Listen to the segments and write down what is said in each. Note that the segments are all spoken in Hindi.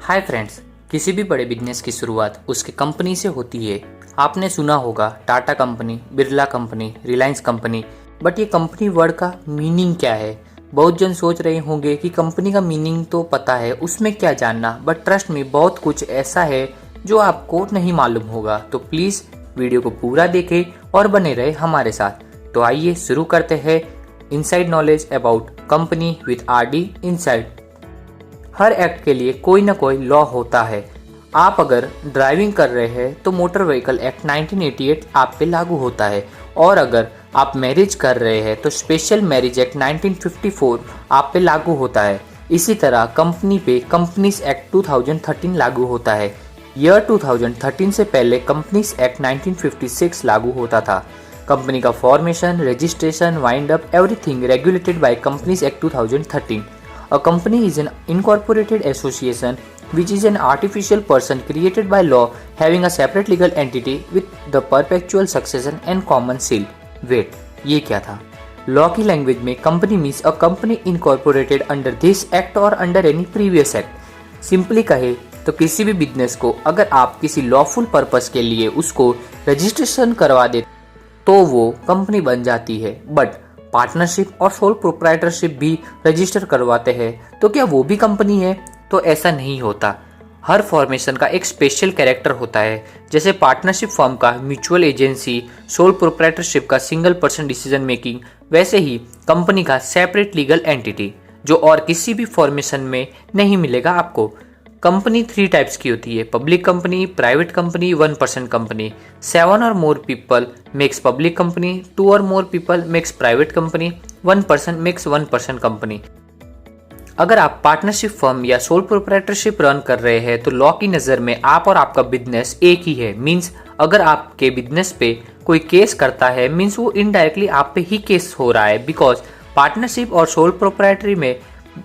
हाय फ्रेंड्स, किसी भी बड़े बिजनेस की शुरुआत उसकी कंपनी से होती है। आपने सुना होगा Tata company, Birla company, Reliance company, but ये कंपनी वर्ड का मीनिंग क्या है? बहुत जन सोच रहे होंगे कि कंपनी का मीनिंग तो पता है, उसमें क्या जानना, बट ट्रस्ट में बहुत कुछ ऐसा है जो आपको नहीं मालूम होगा। तो प्लीज़ वीडियो को पूरा देखें और बने रहे हमारे साथ। तो आइए शुरू करते हैं inside knowledge about company with RD inside. Her act के लिए कोई ना कोई लॉ होता है। आप अगर ड्राइविंग कर रहे हैं तो मोटर व्हीकल एक्ट 1988 आप पे लागू होता है, और अगर आप मैरिज कर रहे हैं तो स्पेशल मैरिज एक्ट 1954 आप पे लागू होता है। इसी तरह कंपनी पे कंपनीज एक्ट 2013 लागू होता है। ईयर 2013 से पहले कंपनीज एक्ट 1956 लागू होता था। कंपनी का formation, registration, wind up, everything regulated by companies act 2013। A company is an incorporated association which is an artificial person created by law having a separate legal entity with the perpetual succession and common seal. Wait, ये क्या था? लॉ की लैंग्वेज में company means a company incorporated under this act और under any previous act. Simply कहे तो किसी भी बिजनेस को अगर आप किसी लॉफुल पर्पस के लिए उसको रजिस्ट्रेशन करवा दे तो वो कंपनी बन जाती है। बट पार्टनरशिप और सोल प्रोप्राइटरशिप भी रजिस्टर करवाते हैं तो क्या वो भी कंपनी है? तो ऐसा नहीं होता। हर फॉर्मेशन का एक स्पेशल कैरेक्टर होता है। जैसे पार्टनरशिप फॉर्म का म्यूचुअल एजेंसी, सोल प्रोप्राइटरशिप का सिंगल पर्सन डिसीजन मेकिंग, वैसे ही कंपनी का सेपरेट लीगल एंटिटी जो और किसी भी फॉर्मेशन में नहीं मिलेगा आपको। कंपनी 3 टाइप्स की होती है: public company, private company, 1% company. 7 और more people makes public company, 2 और more people makes private company, 1% makes 1% company. अगर आप पार्टनरशिप फर्म या सोल प्रोप्राइटरशिप रन कर रहे हैं तो लॉ की नज़र में आप और आपका बिजनेस एक ही है। मीन्स अगर आपके बिजनेस पे कोई केस करता है मीन्स वो इनडायरेक्टली आप पे ही केस हो रहा है, बिकॉज पार्टनरशिप और सोल प्रोप्राइटरी में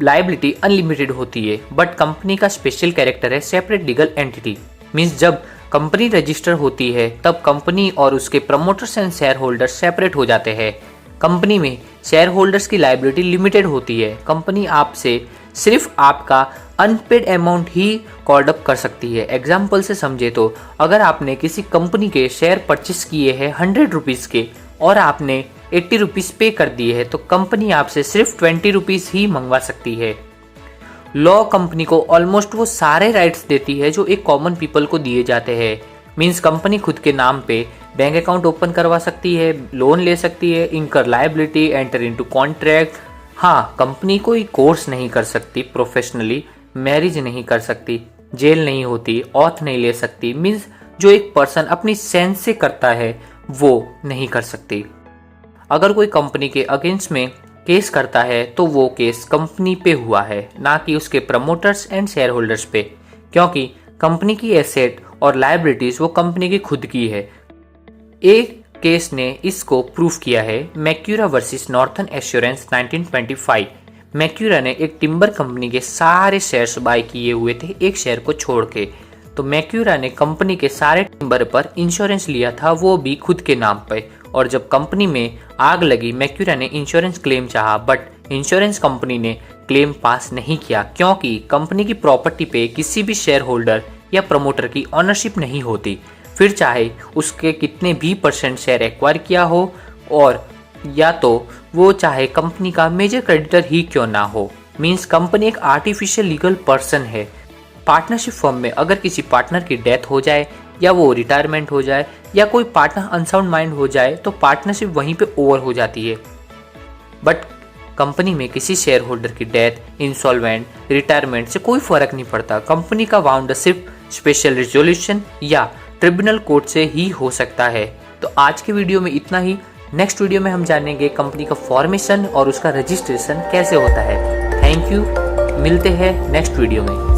लाइबिलिटी अनलिमिटेड होती है। बट कंपनी का स्पेशल कैरेक्टर है सेपरेट लीगल एंटिटी। मीन्स जब कंपनी रजिस्टर होती है तब कंपनी और उसके promoters and shareholders separate हो जाते हैं। कंपनी में शेयर होल्डर्स की लाइबिलिटी लिमिटेड होती है। कंपनी आपसे सिर्फ आपका अनपेड अमाउंट ही कॉल्ड अप कर सकती है। एग्जाम्पल से समझे तो अगर आपने किसी कंपनी के शेयर परचेस किए हैं 100 रुपीज़ के और आपने 80 रुपीज़ पे कर दिए है तो कंपनी आपसे सिर्फ 20 रुपीज़ ही मंगवा सकती है। लॉ कंपनी को ऑलमोस्ट वो सारे राइट्स देती है जो एक कॉमन पीपल को दिए जाते हैं। मीन्स कंपनी खुद के नाम पे बैंक अकाउंट ओपन करवा सकती है, लोन ले सकती है, इनकर लायबिलिटी, एंटर इनटू कॉन्ट्रैक्ट। हाँ, कंपनी कोई कोर्स नहीं कर सकती प्रोफेशनली, मैरिज नहीं कर सकती, जेल नहीं होती, ऑथ नहीं ले सकती। मीन्स जो एक पर्सन अपनी सेंस से करता है वो नहीं कर सकती। अगर कोई कंपनी के अगेंस्ट में केस करता है तो वो केस कंपनी पे हुआ है, ना कि उसके प्रमोटर्स एंड शेयर होल्डर्स पे, क्योंकि कंपनी की एसेट और लायबिलिटीज वो कंपनी की खुद की है। एक केस ने इसको प्रूफ किया है, मैक्यूरा वर्सेस नॉर्थर्न एश्योरेंस 1925। मैक्यूरा ने एक टिम्बर कंपनी के सारे शेयर्स बाय किए हुए थे एक शेयर को छोड़ के। तो मैक्यूरा ने कंपनी के सारे टिम्बर पर इंश्योरेंस लिया था, वो भी खुद के नाम पे। और जब कंपनी में आग लगी मैक्यूरा ने इंश्योरेंस क्लेम चाहा, बट इंश्योरेंस कंपनी ने क्लेम पास नहीं किया क्योंकि कंपनी की प्रॉपर्टी पे किसी भी शेयर होल्डर या प्रमोटर की ऑनरशिप नहीं होती, फिर चाहे उसके कितने भी % शेयर एक्वायर किया हो, और या तो वो चाहे कंपनी का मेजर क्रेडिटर ही क्यों ना हो। मीन्स कंपनी एक आर्टिफिशियल लीगल पर्सन है। पार्टनरशिप फर्म में अगर किसी पार्टनर की डेथ हो जाए या वो रिटायरमेंट हो जाए या कोई पार्टनर अनसाउंड माइंड हो जाए तो पार्टनरशिप वहीं पे ओवर हो जाती है। बट कंपनी में किसी शेयर होल्डर की डेथ, इंसॉल्वेंट, रिटायरमेंट से कोई फर्क नहीं पड़ता। कंपनी का वाउंडर सिर्फ स्पेशल रिजोल्यूशन या ट्रिब्यूनल कोर्ट से ही हो सकता है। तो आज के वीडियो में इतना ही। नेक्स्ट वीडियो में हम जानेंगे कंपनी का फॉर्मेशन और उसका रजिस्ट्रेशन कैसे होता है। थैंक यू, मिलते हैं नेक्स्ट वीडियो में।